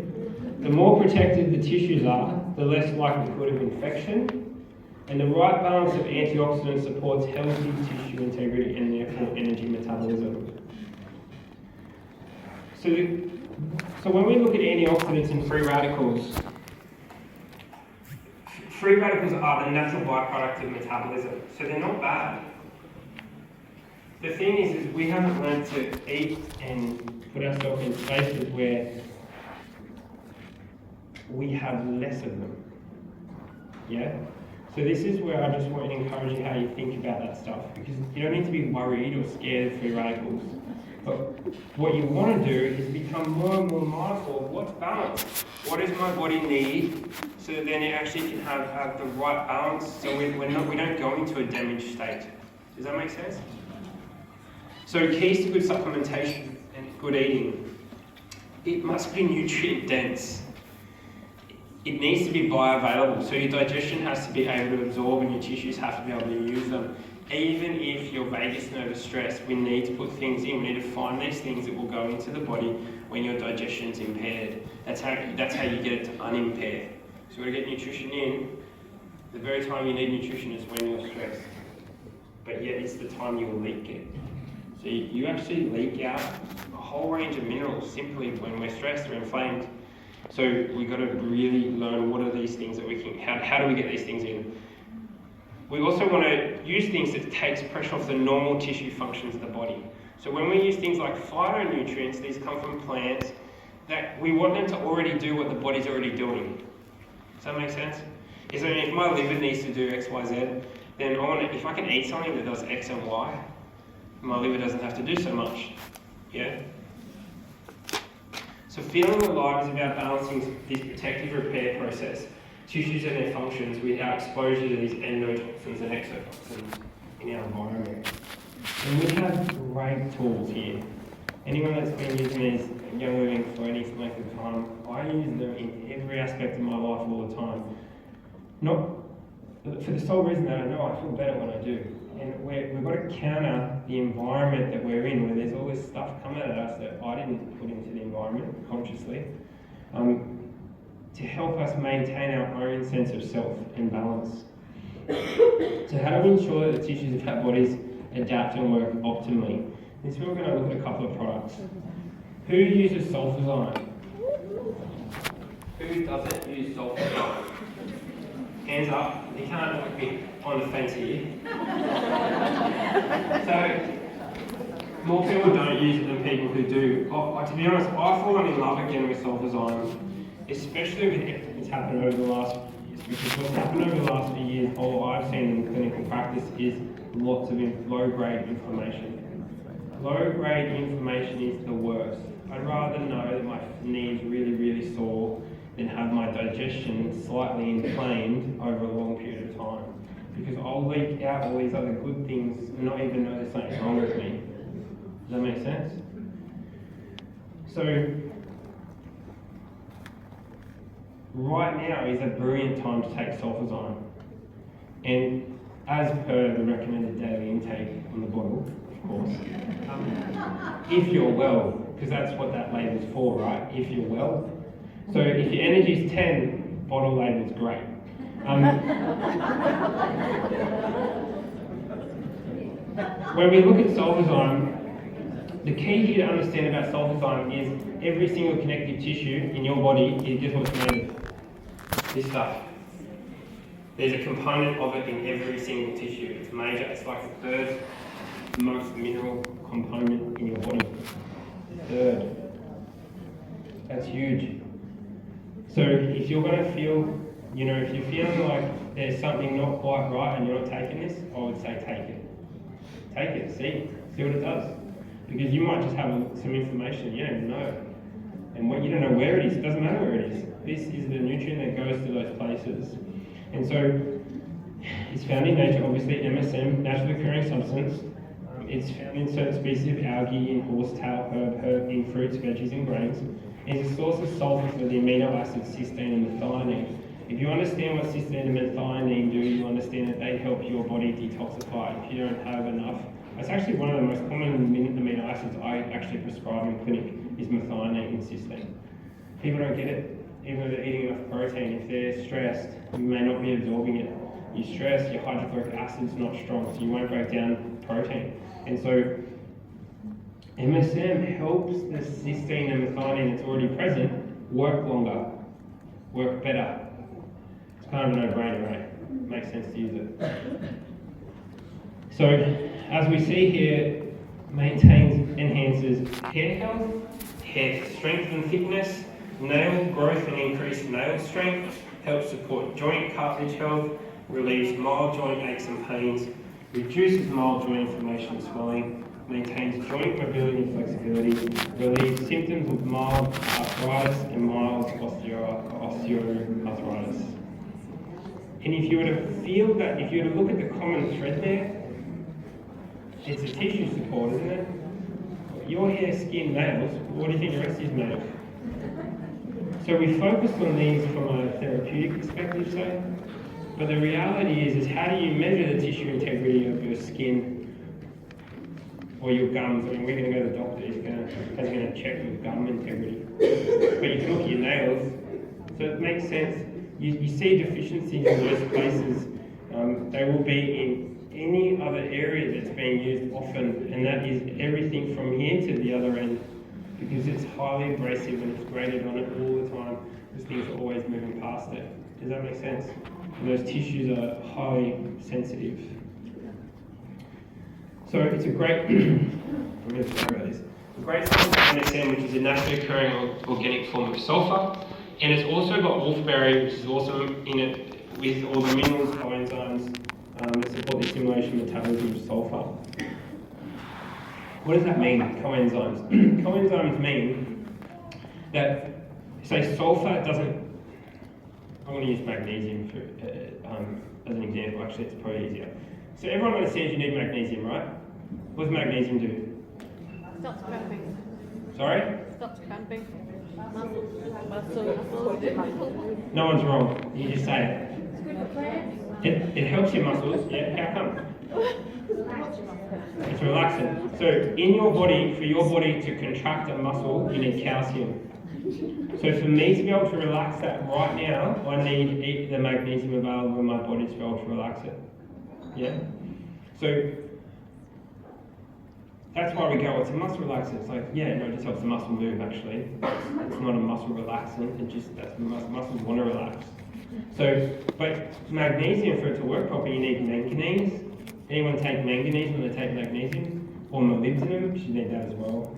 The more protected the tissues are, the less likelihood of infection, and the right balance of antioxidants supports healthy tissue integrity and therefore energy metabolism. So when we look at antioxidants and free radicals are the natural byproduct of metabolism, so they're not bad. The thing is we haven't learned to eat and put ourselves in spaces where we have less of them. Yeah? So this is where I just want to encourage you how you think about that stuff, because you don't need to be worried or scared of free radicals. But what you want to do is become more and more mindful of what's balanced. what does my body need, so that then it actually can have the right balance, so we don't go into a damaged state. Does that make sense? So keys to good supplementation and good eating. It must be nutrient dense. It needs to be bioavailable, so your digestion has to be able to absorb and your tissues have to be able to use them. Even if your vagus nerve is stressed, we need to put things in. We need to find these things that will go into the body when your digestion's impaired. That's how you get it to unimpair. So we've got to get nutrition in. The very time you need nutrition is when you're stressed. But yet it's the time you'll leak it. So you actually leak out a whole range of minerals simply when we're stressed or inflamed. So we've got to really learn what are these things that we can, how do we get these things in? We also want to use things that takes pressure off the normal tissue functions of the body. So when we use things like phytonutrients, these come from plants, that we want them to already do what the body's already doing. Does that make sense? So if my liver needs to do X, Y, Z, then if I can eat something that does X and Y, my liver doesn't have to do so much. Yeah? So feeling alive is about balancing this protective repair process, tissues and their functions, without exposure to these endotoxins and exotoxins in our environment. And we have great tools here. Anyone that's been using these Young Living for any length of time, I use them in every aspect of my life all the time. Not for the sole reason that I know I feel better when I do. And we've got to counter the environment that we're in, where there's all this stuff coming at us that I didn't put into the environment consciously, to help us maintain our own sense of self and balance. So how do we ensure that the tissues of our bodies adapt and work optimally? This is where we're going to look at a couple of products. Who uses sulfazyme? Who doesn't use sulfazyme? Hands up. You can't be on the fence here. So, more people don't use it than people who do. To be honest, I've fallen in love again with sulfazyme, especially with everything that's happened over the last few years. Because what's happened over the last few years, all I've seen in clinical practice is lots of low-grade inflammation. Low-grade inflammation is the worst. I'd rather know that my knee is really, really sore than have my digestion slightly inflamed over a long period of time. Because I'll leak out all these other good things and not even know there's something wrong with me. Does that make sense? So, right now is a brilliant time to take sulfazyme. And as per the recommended daily intake on the bottle, of course, if you're well, because that's what that label's for, right? If you're well. So if your energy is 10, bottle label's great. When we look at sulfazyme, the key here to understand about sulfazyme is every single connective tissue in your body is just what's made of this stuff. There's a component of it in every single tissue. It's major. It's like the third most mineral component in your body. Third. That's huge. So if you're going to feel, if you're feeling like there's something not quite right and you're not taking this, I would say take it. Take it, see what it does. Because you might just have some inflammation, you don't even know. And you don't know where it is, it doesn't matter where it is. This is the nutrient that goes to those places. And so, it's found in nature, obviously, MSM, naturally occurring substance. It's found in certain species of algae, in horsetail, herb, in fruits, veggies, and grains. It's a source of sulfur for the amino acids cysteine and methionine. If you understand what cysteine and methionine do, you understand that they help your body detoxify if you don't have enough. It's actually one of the most common amino acids I actually prescribe in clinic is methionine and cysteine. People don't get it. Even though they're eating enough protein, if they're stressed, you may not be absorbing it. You're stressed, your hydrochloric acid's not strong, so you won't break down protein. And so MSM helps the cysteine and methionine that's already present work longer, work better. It's kind of a no-brainer, right? It makes sense to use it. So, as we see here, maintains, enhances hair health, hair strength and thickness, nail growth and increased nail strength, helps support joint cartilage health, relieves mild joint aches and pains, reduces mild joint inflammation and swelling, maintains joint mobility and flexibility, relieves symptoms of mild arthritis and mild osteoarthritis. And if you were to feel that, if you were to look at the common thread there, it's a tissue support, isn't it? Your hair, skin, nails, what do you think the rest is made of? So we focused on these from a therapeutic perspective, say, but the reality is how do you measure the tissue integrity of your skin or your gums? I mean, we're going to go to the doctor, he's going to check your gum integrity. But you can look at your nails, so it makes sense. You see deficiencies in those places. They will be in any other area that's being used often, and that is everything from here to the other end, because it's highly abrasive and it's graded on it all the time, because things are always moving past it. Does that make sense? And those tissues are highly sensitive. So it's a great, I'm going to talk about this. A great source of MSM, which is a naturally occurring organic form of sulfur, and it's also got wolfberry, which is also in it with all the minerals, coenzymes that support the stimulation metabolism of sulfur. What does that mean, coenzymes? Coenzymes mean that, say, sulfur doesn't. I'm going to use magnesium for, as an example. Actually, it's probably easier. So everyone understands you need magnesium, right? What does magnesium do? Stops cramping. Sorry? Stops cramping. No one's wrong. You just say it. It helps your muscles. Yeah, how come? It's relaxing. So in your body, for your body to contract a muscle, you need calcium. So for me to be able to relax that right now, I need the magnesium available in my body to be able to relax it. Yeah? So that's why we go, it's a muscle relaxant. It's like, yeah, no, it just helps the muscle move actually. It's not a muscle relaxant, it just, that's muscles want to relax. So, but magnesium, for it to work properly, you need manganese. Anyone take manganese when they take magnesium? Or molybdenum, you need that as well.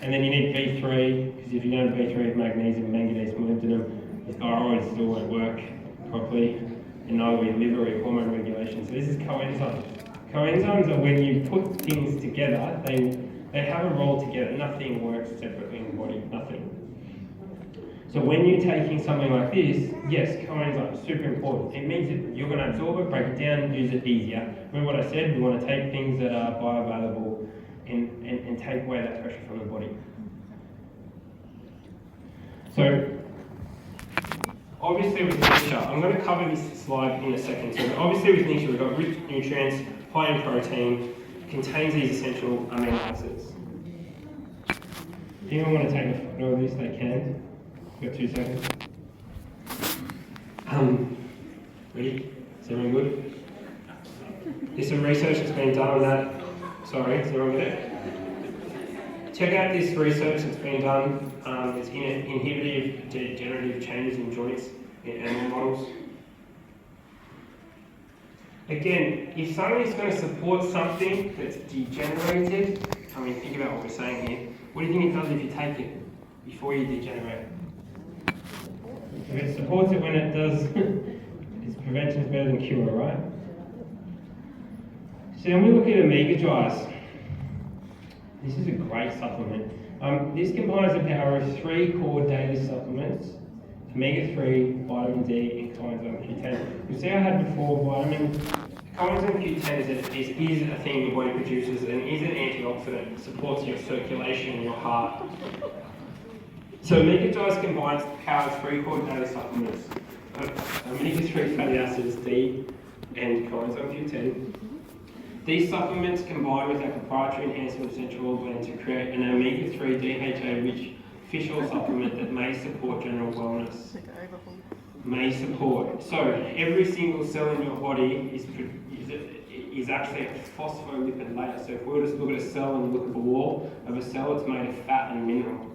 And then you need B3, because if you don't have B3 with magnesium, manganese, molybdenum, the thyroid still won't work properly, and neither will your liver or your hormone regulation. So this is coenzymes. Coenzymes are when you put things together, they have a role together. Nothing works separately in the body, nothing. So when you're taking something like this, yes, coenzymes, super important. It means that you're going to absorb it, break it down, use it easier. Remember what I said? We want to take things that are bioavailable and take away that pressure from the body. So, obviously with nature, I'm going to cover this slide in a second. So obviously with nature, we've got rich nutrients, high in protein, contains these essential amino acids. If anyone want to take a photo of this, they can. We've got 2 seconds. Ready? Is everyone good? There's some research that's been done on that. Sorry, is everyone good? Check out this research that's been done. It's inhibitive degenerative changes in joints in animal models. Again, if somebody's going to support something that's degenerated, I mean, think about what we're saying here. What do you think it does if you take it before you degenerate? If it supports it when it does, its prevention is better than cure, right? So when we look at omega dries, this is a great supplement. This combines the power of 3 core daily supplements: omega-3, vitamin D, and coenzyme Q10. You see I had before coenzyme Q10 is a thing your body produces and is an antioxidant. It supports your circulation and your heart. So omega dries combines the power of 3 core daily supplements: omega-3 fatty acids, D, and coenzyme Q10. These supplements combine with our proprietary enhancement essential oil blend to create an omega-3 DHA-rich fish oil supplement that may support general wellness. May support. So every single cell in your body is actually a phospholipid layer. So if we were to look at a cell and look at the wall of a cell, it's made of fat and mineral.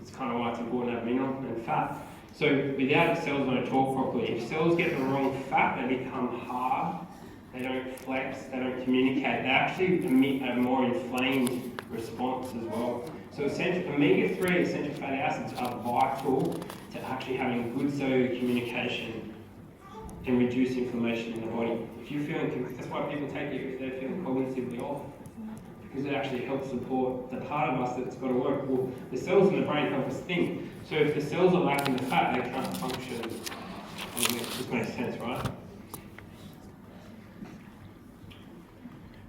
It's kind of why it's important to have mineral and fat. So without it, cells don't talk properly. If cells get the wrong fat, they become hard. They don't flex, they don't communicate. They actually emit a more inflamed response as well. So omega-3 essential fatty acids are vital to actually having good cellular communication and reduce inflammation in the body. If you're feeling, that's why people take it if they're feeling cognitively off. because it actually helps support the part of us that's got to work. Well, the cells in the brain help us think. So if the cells are lacking the fat, they can't function. This makes sense, right?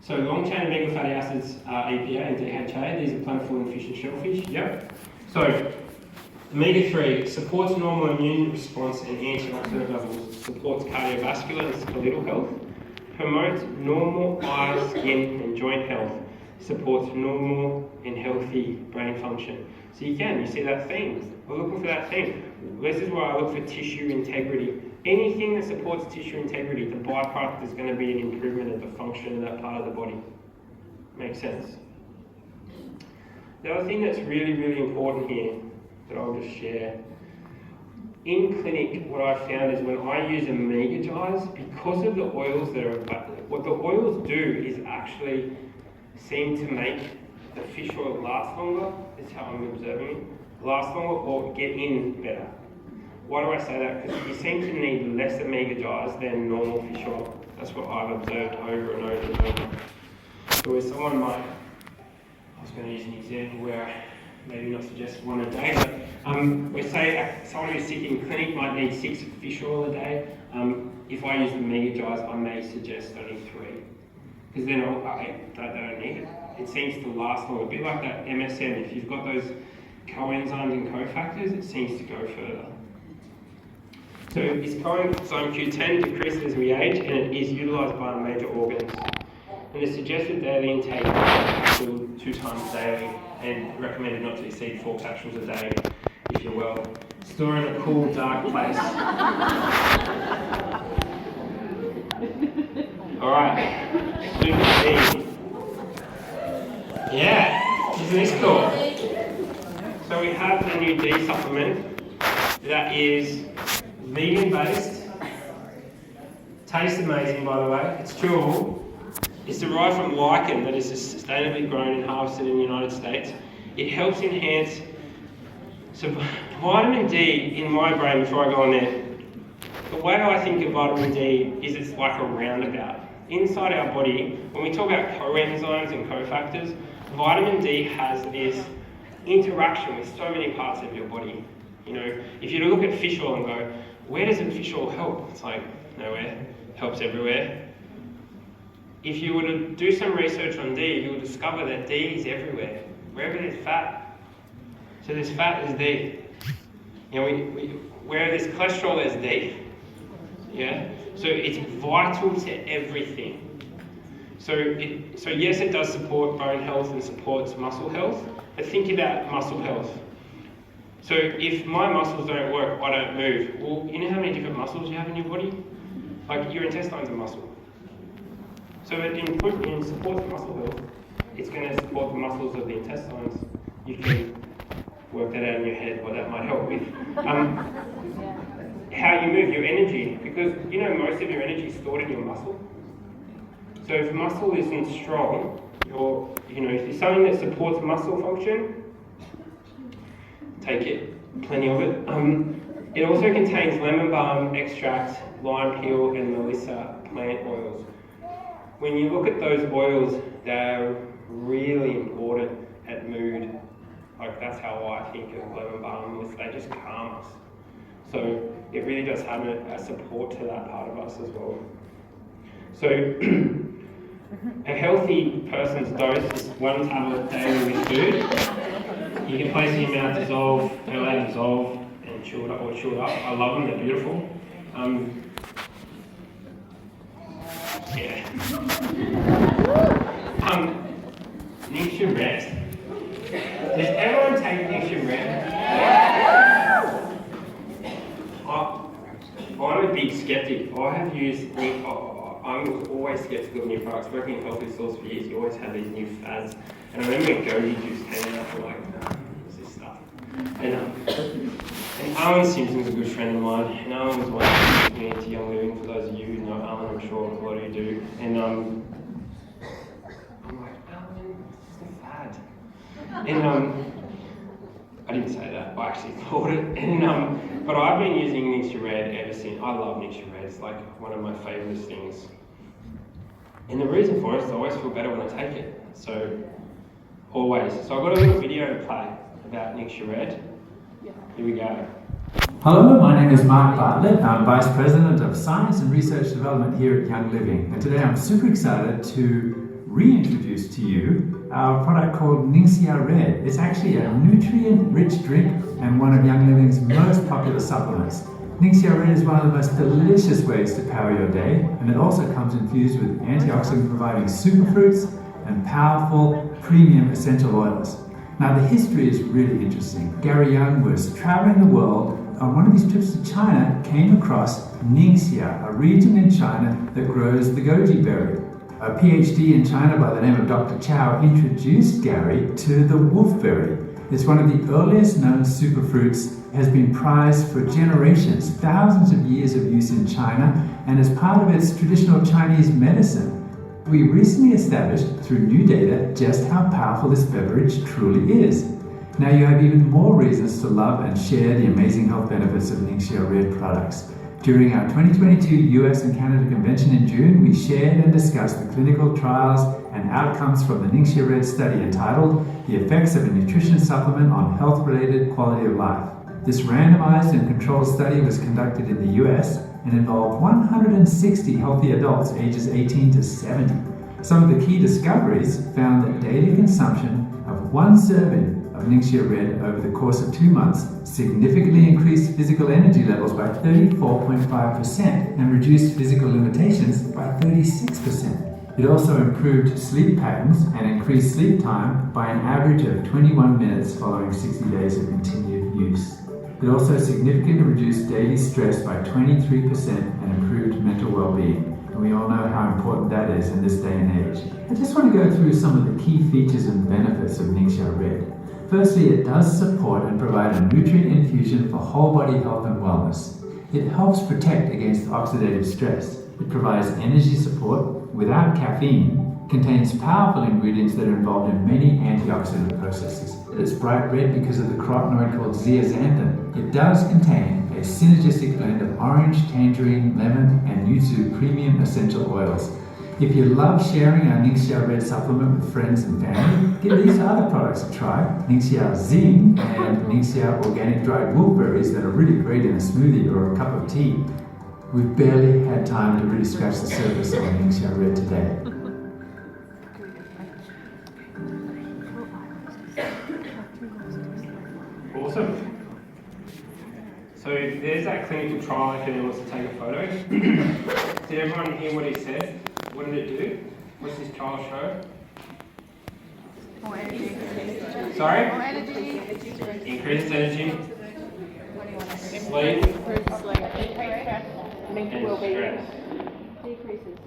So long-chain omega fatty acids are EPA and DHA. These are plentiful in fish and shellfish. Yep. So omega-3 supports normal immune response and antioxidant levels, supports cardiovascular and skeletal health, promotes normal eye, skin and joint health, supports normal and healthy brain function. So you see that theme. We're looking for that theme. This is where I look for tissue integrity. Anything that supports tissue integrity, the byproduct is going to be an improvement of the function of that part of the body. Makes sense? The other thing that's really, really important here that I'll just share. In clinic, what I've found is when I use omega dyes, because of the oils that are, what the oils do is actually seem to make the fish oil last longer, is how I'm observing it, last longer or get in better. Why do I say that? Because you seem to need less omega dyes than normal fish oil. That's what I've observed over and over and over. So where someone might, I was going to use an example where maybe not suggest one a day, but we say someone who's sick in clinic might need 6 fish oil a day. If I use omega dyes, I may suggest only 3. Because then they don't need it. It seems to last longer. A bit like that MSM, if you've got those coenzymes and cofactors, it seems to go further. So this coenzyme Q10 decreases as we age, and it is utilised by our major organs. And the suggested daily intake is capsule 2 times daily, and recommended not to exceed 4 capsules a day if you're well. Store in a cool, dark place. Alright, yeah, isn't this cool? So we have the new D supplement that is vegan based, tastes amazing by the way, it's chewable. It's derived from lichen that is sustainably grown and harvested in the United States. It helps enhance, so vitamin D in my brain, before I go on there, the way I think of vitamin D is it's like a roundabout. Inside our body, when we talk about coenzymes and cofactors, vitamin D has this interaction with so many parts of your body. You know, if you look at fish oil and go, where does fish oil help? It's like, nowhere, helps everywhere. If you were to do some research on D, you'll discover that D is everywhere. Wherever there's fat. So there's fat, there's D. You know, where there's cholesterol, there's D. Yeah? So it's vital to everything. So yes, it does support bone health and supports muscle health, but think about muscle health. So if my muscles don't work, I don't move. Well, you know how many different muscles you have in your body? Like your intestines are muscle. So it supports muscle health. It's going to support the muscles of the intestines. You can work that out in your head, what that might help with. How you move, your energy, because you know most of your energy is stored in your muscle. So if muscle isn't strong, if there's something that supports muscle function, take it, plenty of it. It also contains lemon balm extract, lime peel, and melissa plant oils. When you look at those oils, they're really important at mood. Like that's how I think of lemon balm, they just calm us. So it really does have a support to that part of us as well. So a healthy person's dose is 1 tablet daily with food. You can place it in your mouth, dissolve, dissolve, and chew it up or chew it up. I love them, they're beautiful. Nixia Red. Does everyone take Nixia Red? I'm a big skeptic. I was always skeptical of new products. Working in health food stores for years, you always had these new fads. And I remember when goji juice came out, I'm like, what's this stuff? And Alan Simpson's a good friend of mine. And Alan was one who took me into Young Living, for those of you who know Alan, I'm sure a lot of you do. And I'm like, Alan, it's just a fad. And I didn't say that, I actually thought it. And but I've been using Nixia Red ever since. I love Nixia Red, it's like one of my favourite things. And the reason for it is I always feel better when I take it. So always. So I've got a little video to play about Ningxia Red. Here we go. Hello, my name is Mark Bartlett. I'm Vice President of Science and Research Development here at Young Living. And today I'm super excited to reintroduce to you our product called Ningxia Red. It's actually a nutrient-rich drink and one of Young Living's most popular supplements. Ningxia Red is one of the most delicious ways to power your day, and it also comes infused with antioxidant-providing superfruits and powerful premium essential oils. Now, the history is really interesting. Gary Young was traveling the world on one of his trips to China, came across Ningxia, a region in China that grows the goji berry. A PhD in China by the name of Dr. Chow introduced Gary to the wolfberry. It's one of the earliest known superfruits, has been prized for generations, thousands of years of use in China, and as part of its traditional Chinese medicine. We recently established through new data just how powerful this beverage truly is. Now you have even more reasons to love and share the amazing health benefits of Ningxia Red products. During our 2022 US and Canada convention in June, we shared and discussed the clinical trials and outcomes from the Ningxia Red study entitled The Effects of a Nutrition Supplement on Health-Related Quality of Life. This randomized and controlled study was conducted in the US and involved 160 healthy adults ages 18 to 70. Some of the key discoveries found that daily consumption of one serving of Ningxia Red over the course of 2 months significantly increased physical energy levels by 34.5% and reduced physical limitations by 36%. It also improved sleep patterns and increased sleep time by an average of 21 minutes following 60 days of continued use. It also significantly reduced daily stress by 23% and improved mental well-being. And we all know how important that is in this day and age. I just want to go through some of the key features and benefits of Ningxia Red. Firstly, it does support and provide a nutrient infusion for whole body health and wellness. It helps protect against oxidative stress. It provides energy support without caffeine, contains powerful ingredients that are involved in many antioxidant processes. It's bright red because of the carotenoid called zeaxanthin. It does contain a synergistic blend of orange, tangerine, lemon, and yuzu premium essential oils. If you love sharing our Ningxia Red supplement with friends and family, give these other products a try. Ningxia Zing and Ningxia Organic Dried Wolfberries that are really great in a smoothie or a cup of tea. We've barely had time to really scratch the surface of Ningxia Red today. Awesome. So there's that clinical trial if anyone wants to take a photo. Did everyone hear what he said? What did it do? What's this trial show? More energy. Sorry? More energy. Increased energy, sleep, Improves sleep. and stress. Decreases.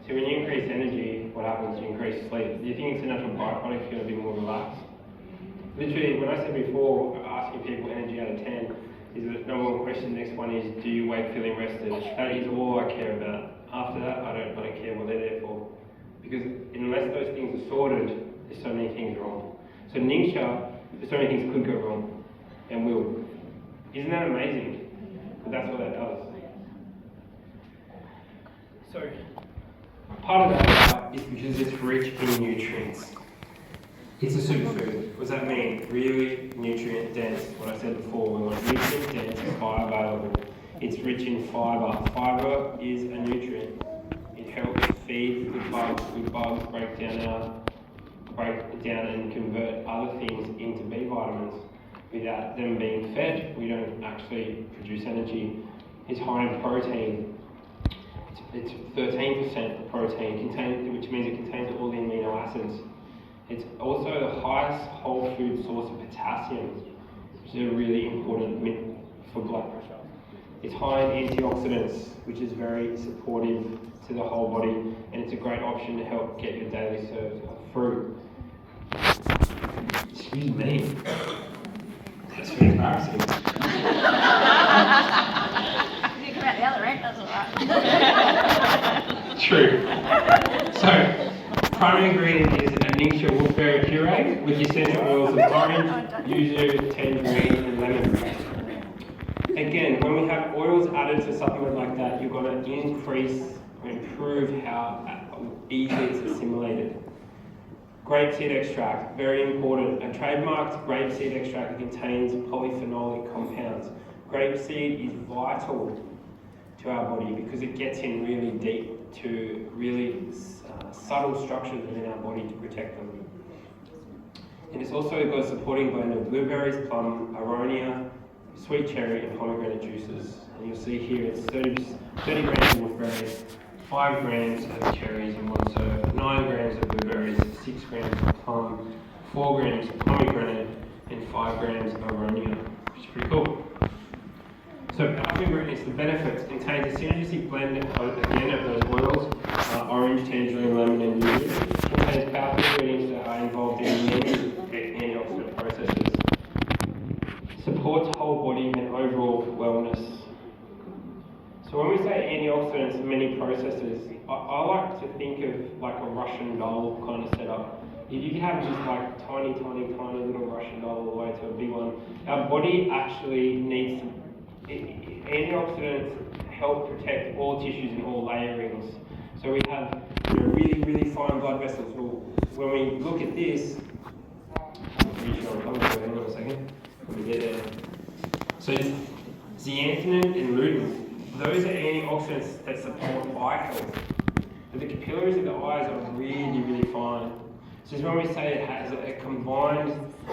So when you increase energy, what happens? You increase sleep. Do you think it's a natural byproduct if you're going to be more relaxed? Literally, when I said before, asking people energy out of 10, is the number one question. The next one is, do you wake feeling rested? That is all I care about. After that, I don't care what they're there for. Because unless those things are sorted, there's so many things wrong. So Ningxia, there's so many things could go wrong, and will. Isn't that amazing? But that's what that does. So, part of that is because it's rich in nutrients. It's a superfood. What does that mean? Really nutrient dense. What I said before, we want nutrient dense, bioavailable. It's rich in fiber. Fiber is a nutrient. It helps feed good bugs. Good bugs break down and convert other things into B vitamins. Without them being fed, we don't actually produce energy. It's high in protein. It's 13% protein, which means it contains all the amino acids. It's also the highest whole food source of potassium, which is a really important for blood pressure. It's high in antioxidants, which is very supportive to the whole body, and it's a great option to help get your daily serve of fruit. Excuse me. That's very embarrassing. You come out the other end, that's alright. True. So, primary ingredient is a Ningxia wolfberry puree with essential oils of orange, yuzu, tangerine, and lemon. Again, when we have oils added to a supplement like that, you've got to increase or improve how easily it's assimilated. Grapeseed extract, very important. A trademarked grapeseed extract contains polyphenolic compounds. Grapeseed is vital to our body because it gets in really deep to really subtle structures within our body to protect them. And it's also got a supporting blend of blueberries, plum, aronia, sweet cherry, and pomegranate juices. And you'll see here it's 30 grams of wolfberries, 5 grams of cherries in one serve, 9 grams of blueberries, 6 grams of plum, 4 grams of pomegranate, and 5 grams of aronia, which is pretty cool. So powerful ingredients, the benefits, contains a synergistic blend again of those oils, orange, tangerine, lemon, and yuzu. Contains powerful ingredients that are involved in many antioxidant processes. Supports whole body and overall wellness. So when we say antioxidants, many processes, I like to think of like a Russian doll kind of setup. If you have just like tiny little Russian doll all the way to a big one, our body actually needs to, antioxidants help protect all tissues and all layerings. So we have really fine blood vessels. Well, when we look at this, hang on a second. Let me get there. So zeaxanthin and lutein. Those are antioxidants that support eye health. But the capillaries of the eyes are really fine. So when we say it has a combined a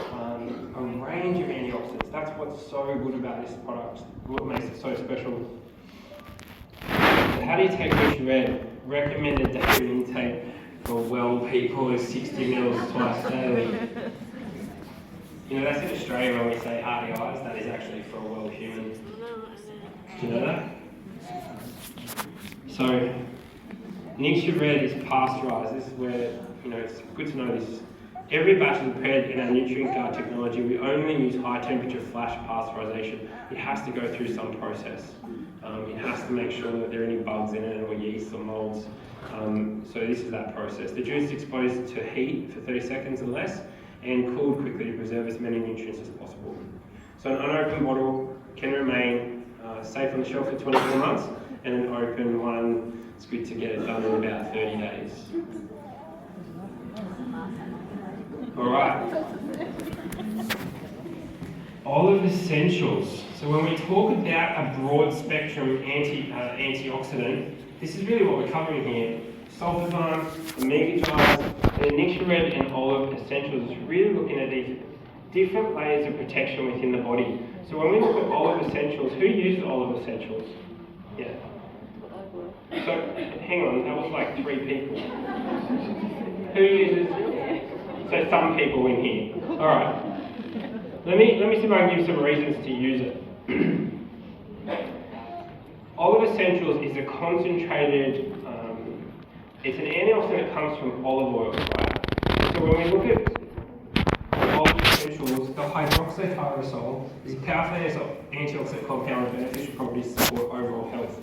range of antioxidants, that's what's so good about this product, what makes it so special. So how do you take Naturopath? Recommended daily intake for well people is 60 mils twice daily. You know, that's in Australia when we say ADLs, that is actually for a well human. Do you know that? So, Naturopath is pasteurised. This is where, you know, it's good to know this. Every batch is prepared in our nutrient guard technology. We only use high temperature flash pasteurisation. It has to go through some process. It has to make sure that there are any bugs in it or yeast or molds. So this is that process. The juice is exposed to heat for 30 seconds or less and cooled quickly to preserve as many nutrients as possible. So an unopened bottle can remain safe on the shelf for 24 months, and an open one, it's good to get it done in about 30 days. All right. Olive essentials. So when we talk about a broad spectrum antioxidant, this is really what we're covering here. Sulfazone, omega-3, and Naturopath and olive essentials is really looking at these different layers of protection within the body. So when we look at olive essentials, who uses olive essentials? Yeah. So hang on, that was like 3 people. Who uses? So some people in here. All right. Let me see if I can give some reasons to use it. Olive essentials is a concentrated. It's an antioxidant that comes from olive oil, right? So when we look at olive essentials, the hydroxytyrosol is a powerful antioxidant compound with beneficial properties to support overall health.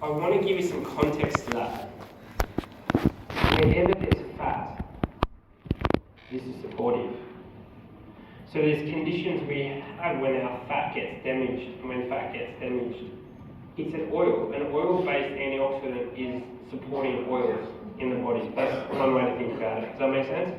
I want to give you some context to that. Whenever there's fat, this is supportive. So there's conditions we have when our fat gets damaged, and when fat gets damaged, it's an oil. An oil-based antioxidant is supporting oils in the body. That's one way to think about it. Does that make sense?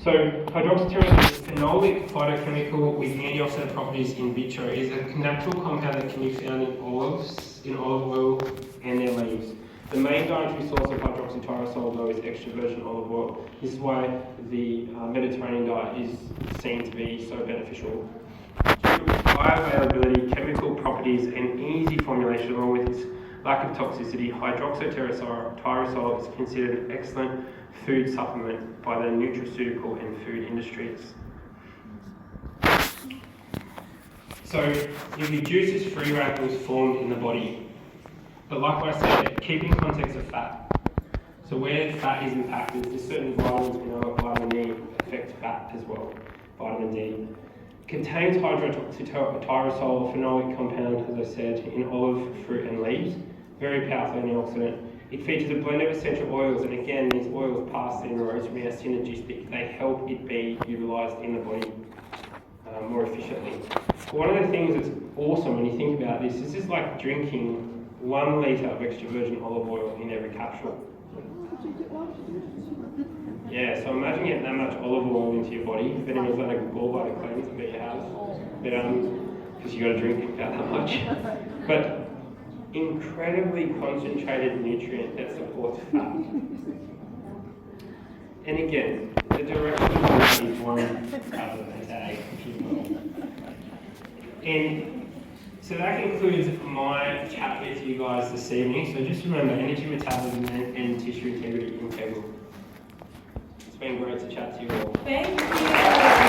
So hydroxytyrosol is a phenolic phytochemical with antioxidant properties in vitro. It is a natural compound that can be found in olives, in olive oil, and their leaves. The main dietary source of hydroxytyrosol, though, is extra virgin olive oil. This is why the Mediterranean diet is seen to be so beneficial. Bioavailability, chemical properties, and easy formulation, along with its lack of toxicity, hydroxytyrosol is considered an excellent food supplement by the nutraceutical and food industries. So, it reduces free radicals formed in the body. But like what I said, keep in context of fat. So where fat is impacted, there's certain vitamins, we know like vitamin E affect fat as well, vitamin D. Contains hydroxytyrosol, a phenolic compound, as I said, in olive, fruit and leaves. Very powerful antioxidant. It features a blend of essential oils, and again, these oils, parsley and rosemary, are synergistic. They help it be utilised in the body more efficiently. One of the things that's awesome when you think about this is like drinking 1 litre of extra virgin olive oil in every capsule. Yeah, so imagine getting that much olive oil into your body. If anyone's done a gallbladder cleanse, I bet you have. But because you got to drink about that much. But incredibly concentrated nutrient that supports fat. And again, the direction is 1 tablet a day, if you will. And so that concludes my chat with you guys this evening. So just remember, energy metabolism and tissue integrity integral. It's been great to chat to you all. Thank you.